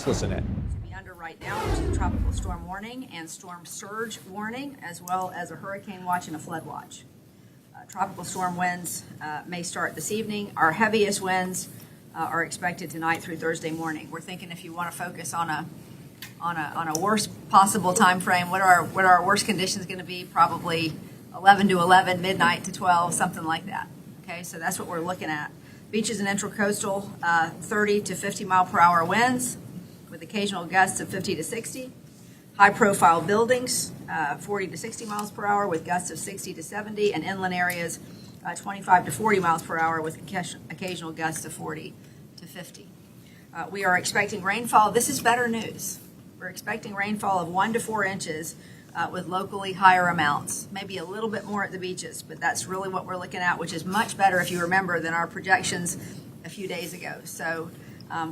Let's listen in. Be under right now, which is a tropical storm warning and storm surge warning, as well as a hurricane watch and a flood watch. Tropical storm winds may start this evening. Our heaviest winds are expected tonight through Thursday morning. We're thinking if you want to focus on a worst possible time frame, what are our worst conditions going to be? Probably 11 to 11, midnight to 12, something like that. Okay, so that's what we're looking at. Beaches and intracoastal, 30 to 50 mile per hour winds with occasional gusts of 50 to 60. High profile buildings, 40 to 60 miles per hour with gusts of 60 to 70, and inland areas, 25 to 40 miles per hour with occasional gusts of 40 to 50. We are expecting rainfall. This is better news. We're expecting rainfall of 1 to 4 inches with locally higher amounts, maybe a little bit more at the beaches, but that's really what we're looking at, which is much better, if you remember, than our projections a few days ago. So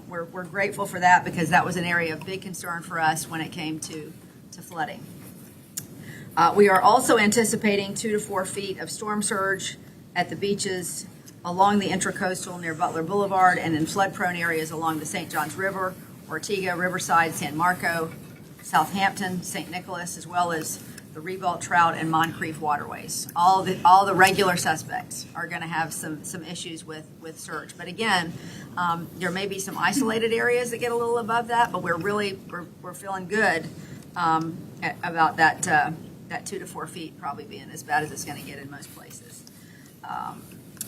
we're grateful for that, because that was an area of big concern for us when it came to flooding. We are also anticipating 2 to 4 feet of storm surge at the beaches along the intracoastal near Butler Boulevard and in flood-prone areas along the St. Johns River, Ortega, Riverside, San Marco, Southampton, St. Nicholas, as well as the Rivault, Trout, and Moncrief waterways. All the regular suspects are going to have some issues with surge. But again, there may be some isolated areas that get a little above that, but we're feeling good about that 2 to 4 feet probably being as bad as it's going to get in most places.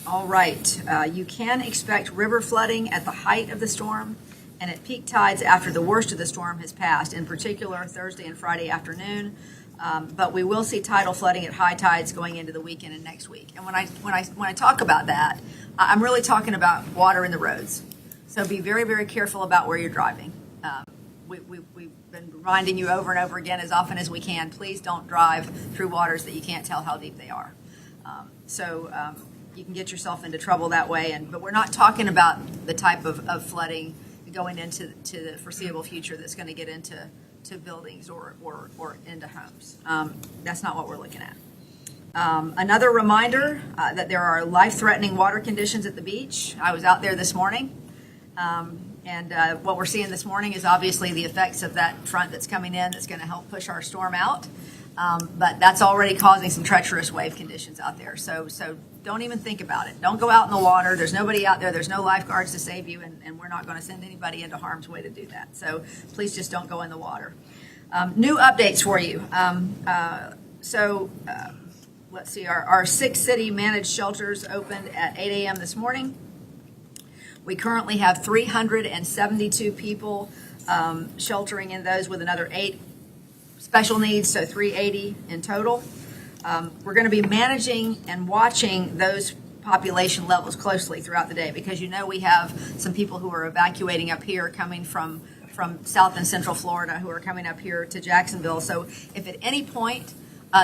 All right, you can expect river flooding at the height of the storm and at peak tides after the worst of the storm has passed, in particular Thursday and Friday afternoon. But we will see tidal flooding at high tides going into the weekend and next week. And when I talk about that, I'm really talking about water in the roads. So be very, very careful about where you're driving. We've been reminding you over and over again, as often as we can, please don't drive through waters that you can't tell how deep they are. You can get yourself into trouble that way. But we're not talking about the type of flooding going into the foreseeable future that's going to get into buildings or into homes. That's not what we're looking at. Another reminder that there are life-threatening water conditions at the beach. I was out there this morning, and what we're seeing this morning is obviously the effects of that front that's coming in that's going to help push our storm out. But that's already causing some treacherous wave conditions out there. So don't even think about it. Don't go out in the water. There's nobody out there. There's no lifeguards to save you, and we're not going to send anybody into harm's way to do that. So please just don't go in the water. New updates for you. Let's see. Our 6 city managed shelters opened at 8 a.m. this morning. We currently have 372 people sheltering in those, with another 8 special needs, so 380 in total. We're going to be managing and watching those population levels closely throughout the day, because we have some people who are evacuating up here, coming from South and Central Florida, who are coming up here to Jacksonville. So if at any point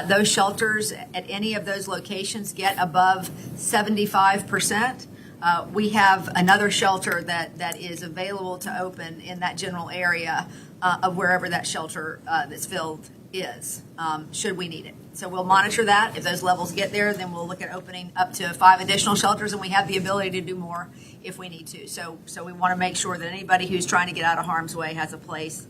those shelters at any of those locations get above 75%, we have another shelter that is available to open in that general area of wherever that shelter that's filled is, should we need it. So we'll monitor that. If those levels get there, then we'll look at opening up to 5 additional shelters, and we have the ability to do more if we need to. So we want to make sure that anybody who's trying to get out of harm's way has a place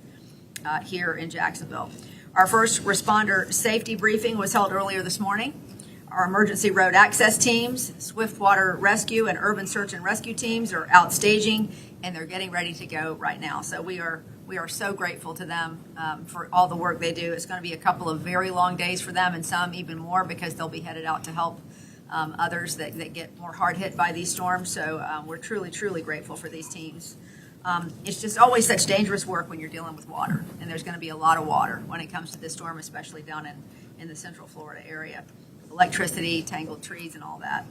here in Jacksonville. Our first responder safety briefing was held earlier this morning. Our emergency road access teams, swift water rescue, and urban search and rescue teams are out staging, and they're getting ready to go right now. So we are so grateful to them for all the work they do. It's going to be a couple of very long days for them, and some even more, because they'll be headed out to help others that get more hard hit by these storms. So we're truly, truly grateful for these teams. It's just always such dangerous work when you're dealing with water, and there's going to be a lot of water when it comes to this storm, especially down in the Central Florida area. Electricity, tangled trees, and all that.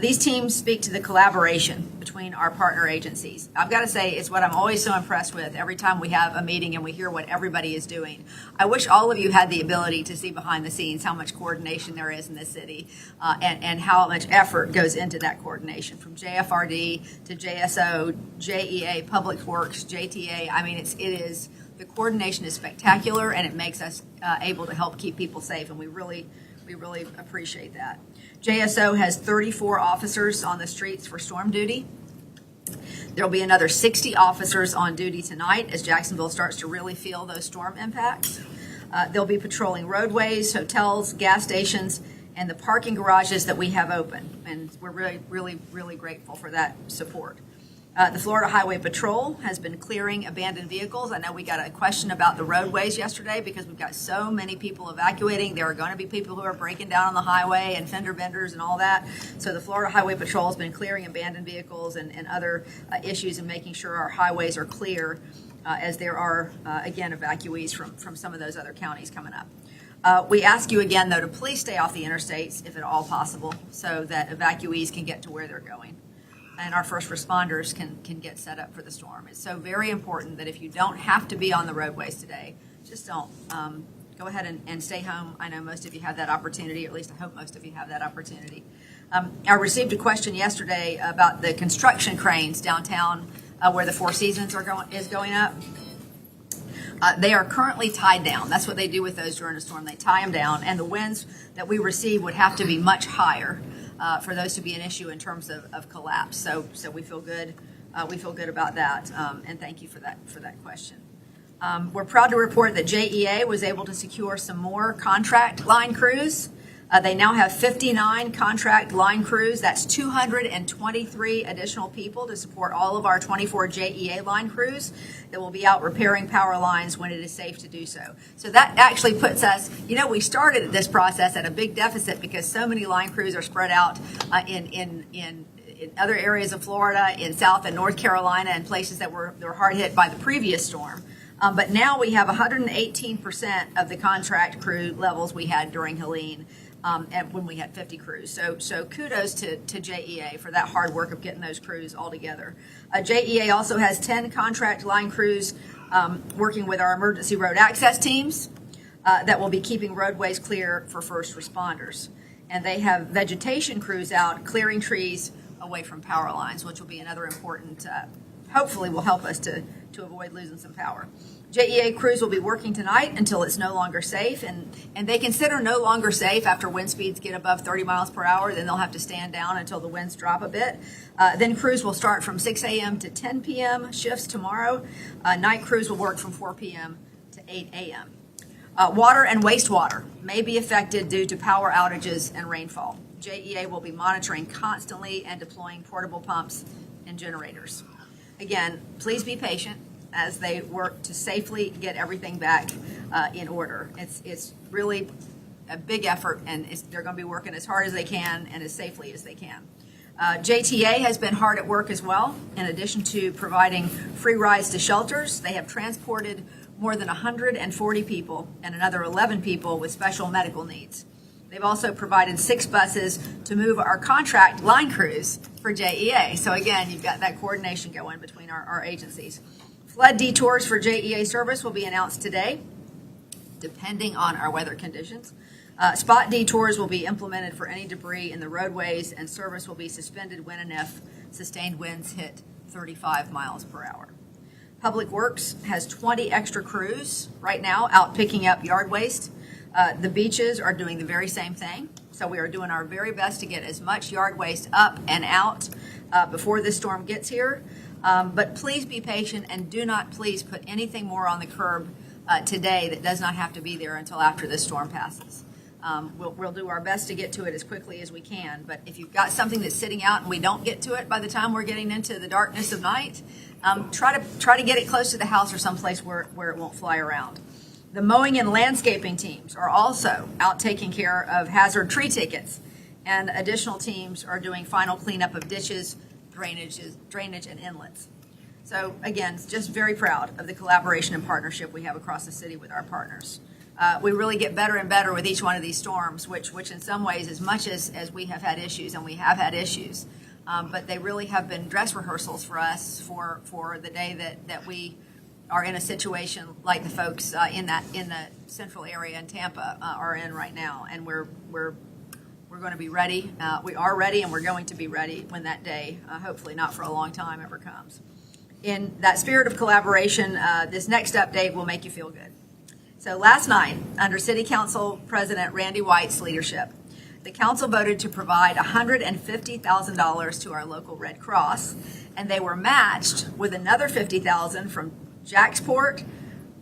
These teams speak to the collaboration between our partner agencies. I've got to say, it's what I'm always so impressed with every time we have a meeting and we hear what everybody is doing. I wish all of you had the ability to see behind the scenes how much coordination there is in this city, and how much effort goes into that coordination, from JFRD to JSO, JEA, Public Works, JTA. I mean, the coordination is spectacular, and it makes us able to help keep people safe, and we really appreciate that. JSO has 34 officers on the streets for storm duty. There will be another 60 officers on duty tonight as Jacksonville starts to really feel those storm impacts. They'll be patrolling roadways, hotels, gas stations, and the parking garages that we have open. And we're really grateful for that support. The Florida Highway Patrol has been clearing abandoned vehicles. I know we got a question about the roadways yesterday because we've got so many people evacuating. There are going to be people who are breaking down on the highway and fender benders and all that. So the Florida Highway Patrol has been clearing abandoned vehicles and other issues and making sure our highways are clear as there are, again, evacuees from some of those other counties coming up. We ask you again, though, to please stay off the interstates if at all possible so that evacuees can get to where they're going and our first responders can get set up for the storm. It's so very important that if you don't have to be on the roadways today, just don't. Go ahead and stay home. I know most of you have that opportunity, or at least I hope most of you have that opportunity. I received a question yesterday about the construction cranes downtown where the Four Seasons is going up. They are currently tied down. That's what they do with those during a storm. They tie them down, and the winds that we receive would have to be much higher for those to be an issue in terms of collapse. So we feel good. We feel good about that, and thank you for that question. We're proud to report that JEA was able to secure some more contract line crews. They now have 59 contract line crews. That's 223 additional people to support all of our 24 JEA line crews that will be out repairing power lines when it is safe to do so. So that actually puts us, we started this process at a big deficit because so many line crews are spread out in other areas of Florida, in South and North Carolina, and places that were hard hit by the previous storm. But now we have 118% of the contract crew levels we had during Helene. When we had 50 crews. So kudos to JEA for that hard work of getting those crews all together. JEA also has 10 contract line crews working with our emergency road access teams that will be keeping roadways clear for first responders. And they have vegetation crews out clearing trees away from power lines, which will be another important, hopefully will help us to avoid losing some power. JEA crews will be working tonight until it's no longer safe, and they consider no longer safe after wind speeds get above 30 miles per hour. Then they'll have to stand down until the winds drop a bit. Then crews will start from 6 a.m. to 10 p.m. shifts tomorrow. Night crews will work from 4 p.m. to 8 a.m. Water and wastewater may be affected due to power outages and rainfall. JEA will be monitoring constantly and deploying portable pumps and generators. Again, please be patient as they work to safely get everything back in order. It's really a big effort, and they're going to be working as hard as they can and as safely as they can. JTA has been hard at work as well. In addition to providing free rides to shelters, they have transported more than 140 people and another 11 people with special medical needs. They've also provided 6 buses to move our contract line crews for JEA. So again, you've got that coordination going between our agencies. Flood detours for JEA service will be announced today, depending on our weather conditions. Spot detours will be implemented for any debris in the roadways, and service will be suspended when and if sustained winds hit 35 miles per hour. Public Works has 20 extra crews right now out picking up yard waste. The beaches are doing the very same thing. So we are doing our very best to get as much yard waste up and out before this storm gets here. But please be patient and do not please put anything more on the curb today that does not have to be there until after this storm passes. We'll do our best to get to it as quickly as we can. But if you've got something that's sitting out and we don't get to it by the time we're getting into the darkness of night, try to get it close to the house or someplace where it won't fly around. The Mowing and Landscaping teams are also out taking care of hazard tree tickets, and additional teams are doing final cleanup of ditches, drainage and inlets. So again, just very proud of the collaboration and partnership we have across the city with our partners. We really get better and better with each one of these storms, which in some ways, as much as we have had issues, and we have had issues, but they really have been dress rehearsals for us for the day that we are in a situation like the folks in the central area in Tampa are in right now, and we're going to be ready. We are ready, and we're going to be ready when that day, hopefully not for a long time, ever comes. In that spirit of collaboration, this next update will make you feel good. So last night, under City Council President Randy White's leadership, the council voted to provide $150,000 to our local Red Cross, and they were matched with another $50,000 from Jacksport,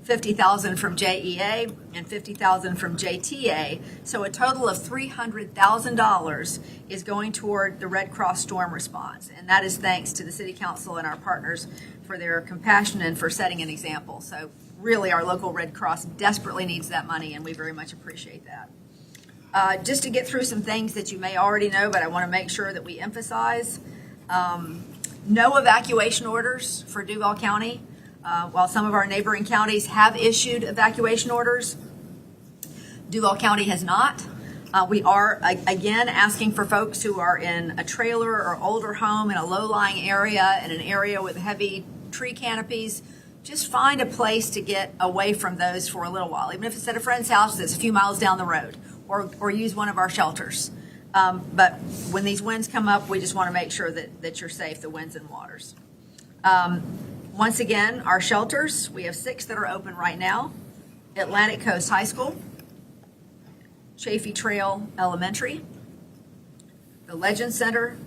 $50,000 from JEA, and $50,000 from JTA. So a total of $300,000 is going toward the Red Cross storm response, and that is thanks to the City Council and our partners for their compassion and for setting an example. So really, our local Red Cross desperately needs that money, and we very much appreciate that. Just to get through some things that you may already know, but I want to make sure that we emphasize, no evacuation orders for Duval County. While some of our neighboring counties have issued evacuation orders, Duval County has not. We are, again, asking for folks who are in a trailer or older home in a low-lying area, in an area with heavy tree canopies, just find a place to get away from those for a little while, even if it's at a friend's house that's a few miles down the road, or use one of our shelters. But when these winds come up, we just want to make sure that you're safe, the winds and waters. Once again, our shelters, we have 6 that are open right now. Atlantic Coast High School, Chaffee Trail Elementary, the Legend Center,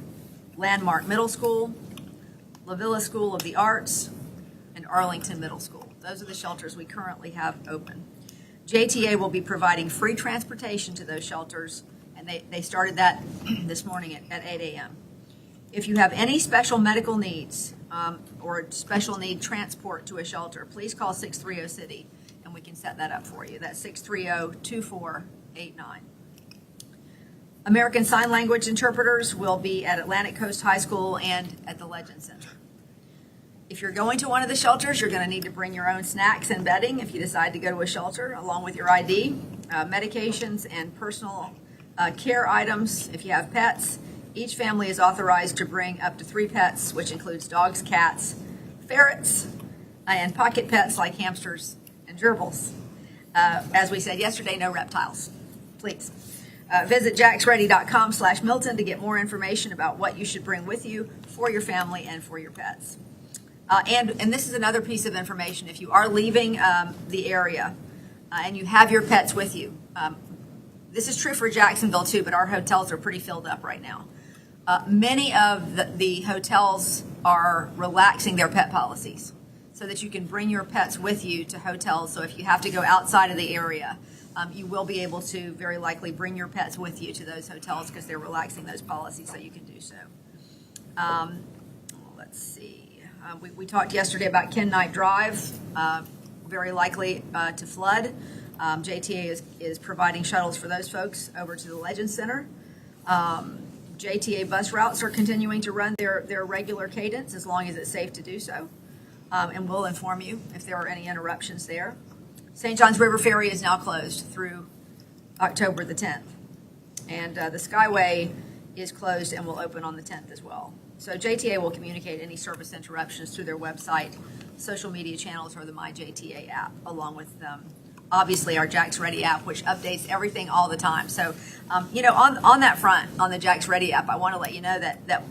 Landmark Middle School, La Villa School of the Arts, and Arlington Middle School. Those are the shelters we currently have open. JTA will be providing free transportation to those shelters, and they started that this morning at 8 a.m. If you have any special medical needs or special need transport to a shelter, please call 630-CITY, and we can set that up for you. That's 630-2489. American Sign Language interpreters will be at Atlantic Coast High School and at the Legend Center. If you're going to one of the shelters, you're going to need to bring your own snacks and bedding if you decide to go to a shelter, along with your ID, medications, and personal care items if you have pets. Each family is authorized to bring up to 3 pets, which includes dogs, cats, ferrets, and pocket pets like hamsters and gerbils. As we said yesterday, no reptiles, please. Visit jacksready.com/Milton to get more information about what you should bring with you for your family and for your pets. And this is another piece of information. If you are leaving the area and you have your pets with you, this is true for Jacksonville too, but our hotels are pretty filled up right now. Many of the hotels are relaxing their pet policies so that you can bring your pets with you to hotels. So if you have to go outside of the area, you will be able to very likely bring your pets with you to those hotels because they're relaxing those policies so you can do so. Let's see. We talked yesterday about Ken Knight Drive, very likely to flood. JTA is providing shuttles for those folks over to the Legend Center. JTA bus routes are continuing to run their regular cadence as long as it's safe to do so. And we'll inform you if there are any interruptions there. St. John's River Ferry is now closed through October the 10th. And the Skyway is closed and will open on the 10th as well. So JTA will communicate any service interruptions through their website, social media channels, or the MyJTA app, along with obviously our Jax Ready app, which updates everything all the time. So, on that front, on the Jax Ready app, I want to let you know that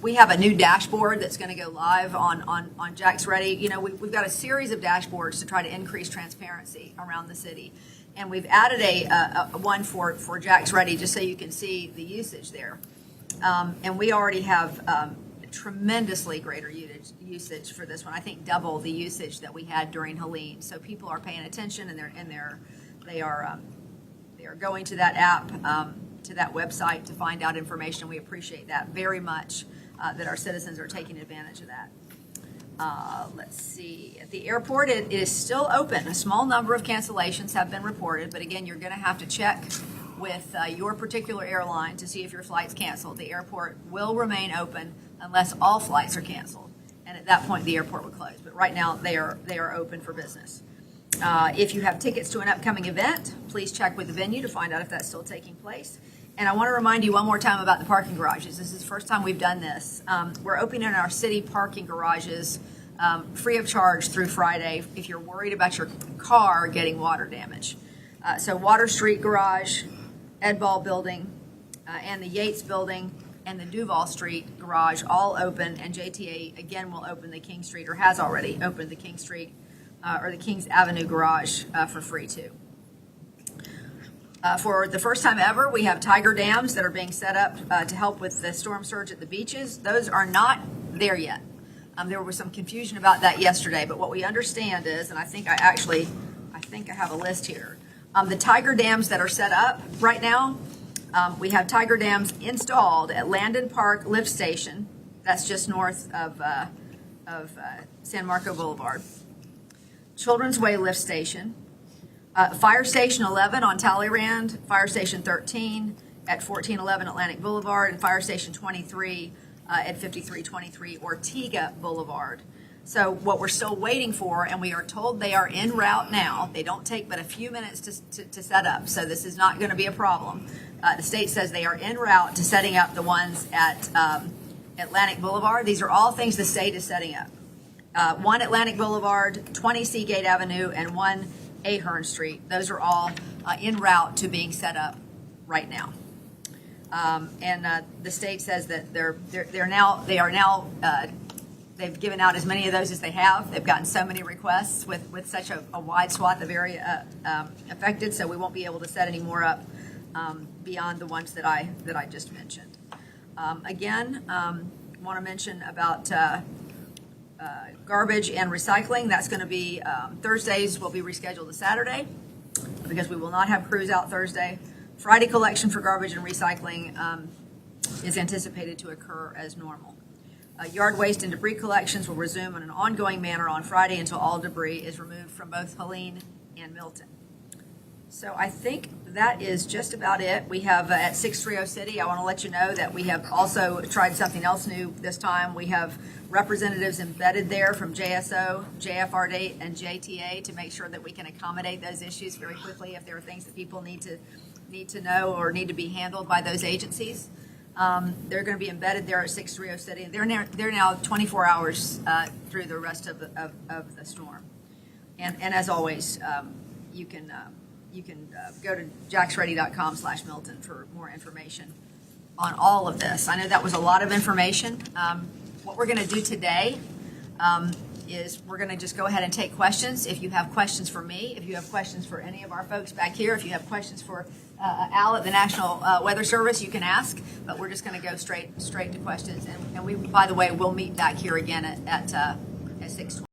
we have a new dashboard that's going to go live on Jax Ready. We've got a series of dashboards to try to increase transparency around the city. And we've added a one for Jax Ready just so you can see the usage there. And we already have tremendously greater usage for this one. I think double the usage that we had during Helene. So people are paying attention, and they are going to that app, to that website to find out information. We appreciate that very much, that our citizens are taking advantage of that. Let's see. At the airport, it is still open. A small number of cancellations have been reported, but again, you're going to have to check with your particular airline to see if your flight's canceled. The airport will remain open unless all flights are canceled, and at that point, the airport will close. But right now, they are open for business. If you have tickets to an upcoming event, please check with the venue to find out if that's still taking place. And I want to remind you one more time about the parking garages. This is the first time we've done this. We're opening our city parking garages free of charge through Friday if you're worried about your car getting water damage. So Water Street Garage, Ed Ball Building, and the Yates Building, and the Duval Street Garage all open, and JTA again will open the King Street, or has already opened the King Street or the Kings Avenue Garage for free too. For the first time ever, we have tiger dams that are being set up to help with the storm surge at the beaches. Those are not there yet. There was some confusion about that yesterday, but what we understand is, and I think I have a list here. The tiger dams that are set up right now, we have tiger dams installed at Landon Park Lift Station. That's just north of San Marco Boulevard. Children's Way Lift Station. Fire Station 11 on Talleyrand, Fire Station 13 at 1411 Atlantic Boulevard, and Fire Station 23 at 5323 Ortega Boulevard. So what we're still waiting for, and we are told they are en route now. They don't take but a few minutes to set up, so this is not going to be a problem. The state says they are en route to setting up the ones at Atlantic Boulevard. These are all things the state is setting up. One Atlantic Boulevard, 20 Seagate Avenue, and one Ahern Street. Those are all en route to being set up right now. The state says that they've given out as many of those as they have. They've gotten so many requests with such a wide swath of area affected, so we won't be able to set any more up beyond the ones that I just mentioned. Again, want to mention about garbage and recycling. That's going to be Thursdays will be rescheduled to Saturday because we will not have crews out Thursday. Friday collection for garbage and recycling is anticipated to occur as normal. Yard waste and debris collections will resume in an ongoing manner on Friday until all debris is removed from both Helene and Milton. So I think that is just about it. We have at 630 City, I want to let you know that we have also tried something else new this time. We have representatives embedded there from JSO, JFRD, and JTA to make sure that we can accommodate those issues very quickly if there are things that people need to know or need to be handled by those agencies. They're going to be embedded there at 630 City. They're now 24 hours through the rest of the storm. And as always, you can go to jacksready.com/Milton for more information on all of this. I know that was a lot of information. What we're going to do today is we're going to just go ahead and take questions. If you have questions for me, if you have questions for any of our folks back here, if you have questions for Al at the National Weather Service, you can ask, but we're just going to go straight to questions. And we, by the way, we'll meet back here again at 6:20.